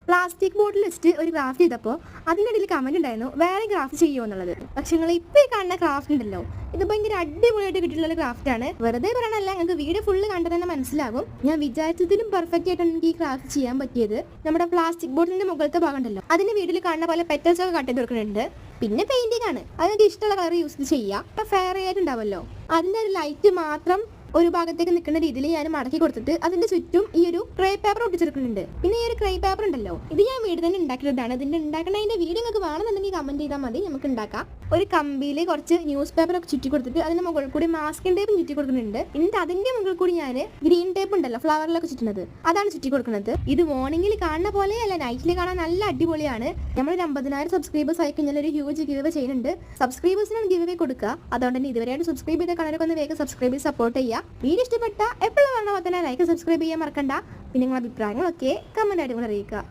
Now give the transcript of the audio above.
Plastic bottle വെച്ചിട്ട് ഒരു craft ചെയ്തപ്പോൾ അതിൻ്റെ ഇടയിൽ കമൻറ്റ് ഉണ്ടായിരുന്നു വേറെ ക്രാഫ്റ്റ് ചെയ്യുമോ എന്നുള്ളത്. പക്ഷെ നിങ്ങൾ ഇപ്പോൾ ഈ കാണുന്ന ക്രാഫ്റ്റ് ഉണ്ടല്ലോ, ഇത് ഭയങ്കര അടിപൊളിയായിട്ട് കിട്ടിയിട്ടുള്ള ക്രാഫ്റ്റാണ്. വെറുതെ പറയണല്ല, നിങ്ങൾക്ക് വീഡിയോ ഫുള്ള് കണ്ടാൽ തന്നെ മനസ്സിലാകും. ഞാൻ വിചാരിച്ചതിലും പെർഫെക്റ്റ് ആയിട്ടാണ് എനിക്ക് ഈ ക്രാഫ്റ്റ് ചെയ്യാൻ പറ്റിയത്. നമ്മുടെ പ്ലാസ്റ്റിക് ബോട്ടിലിന്റെ മുകളിലത്തെ ഭാഗം ഉണ്ടല്ലോ, അതിന്റെ വീട്ടിൽ കാണുന്ന പോലെ പെറ്റൽസ് ഒക്കെ കട്ട് ചെയ്ത് കൊടുക്കുന്നുണ്ട്. പിന്നെ പെയിന്റിംഗ് ആണ്, അതിനൊക്കെ ഇഷ്ടമുള്ള കളർ യൂസ് ചെയ്യാം. ഇപ്പൊ ഫെയർ ആയിട്ടുണ്ടാവല്ലോ, അതിന്റെ ഒരു ലൈറ്റ് മാത്രം ഒരു ഭാഗത്തേക്ക് നിൽക്കുന്ന രീതിയിൽ ഞാൻ മടക്കി കൊടുത്തിട്ട് അതിന്റെ ചുറ്റും ഈ ഒരു ക്രേ പേപ്പർ ഒട്ടിച്ചെടുക്കുന്നുണ്ട്. പിന്നെ ഈ ഒരു ക്രേ പേപ്പർ ഉണ്ടല്ലോ, ഇത് ഞാൻ വീട് തന്നെ ഉണ്ടാക്കിയതാണ്. ഇതിന്റെ ഉണ്ടാക്കണതിന്റെ വീഡിയോ നിങ്ങൾക്ക് വേണമെന്നുണ്ടെങ്കിൽ കമന്റ് ചെയ്താൽ മതി, നമുക്ക് ഉണ്ടാക്കാം. ഒരു കമ്പിയിൽ കുറച്ച് ന്യൂസ് പേപ്പർ ഒക്കെ ചുറ്റി കൊടുത്തിട്ട് അതിന്റെ മുകളിൽ കൂടി മാസ്കിൻ ടേപ്പും ചുറ്റി കൊടുക്കുന്നുണ്ട്. എന്നിട്ട് അതിന്റെ മുകളിൽ കൂടി ഞാൻ ഗ്രീൻ ടേപ്പ് ഉണ്ടല്ലോ ഫ്ലവറിലൊക്കെ ചുറ്റുന്നത്, അതാണ് ചുറ്റി കൊടുക്കുന്നത്. ഇത് മോർണിംഗിൽ കാണുന്ന പോലെയല്ല, നൈറ്റിൽ കാണാൻ നല്ല അടിപൊളിയാണ്. നമ്മളൊരു 50,000 സബ്സ്ക്രൈബേഴ്സ് ആയി കഴിഞ്ഞാൽ ഒരു ഹ്യൂജ് ഗിവ് അവേ ചെയ്യുന്നുണ്ട്. സബ്സ്ക്രൈബേഴ്സിനാണ് ഗിവ് അവേ കൊടുക്കുക. അതുകൊണ്ട് തന്നെ ഇതുവരെയായിട്ട് സബ്സ്ക്രൈബ് ചെയ്ത കാണാനൊക്കെ ഒന്ന് വേഗം സബ്സ്ക്രൈബ് ചെയ്ത് സപ്പോർട്ട് ചെയ്യുക. വീഡിയോ ഇഷ്ടപ്പെട്ട എപ്പോഴും പറഞ്ഞ പോലെ തന്നെ ലൈക്ക് സബ്സ്ക്രൈബ് ചെയ്യാൻ മറക്കണ്ട. പിന്നെ നിങ്ങളുടെ അഭിപ്രായങ്ങളൊക്കെ കമന്റ് ആയിട്ട് അറിയിക്കുക.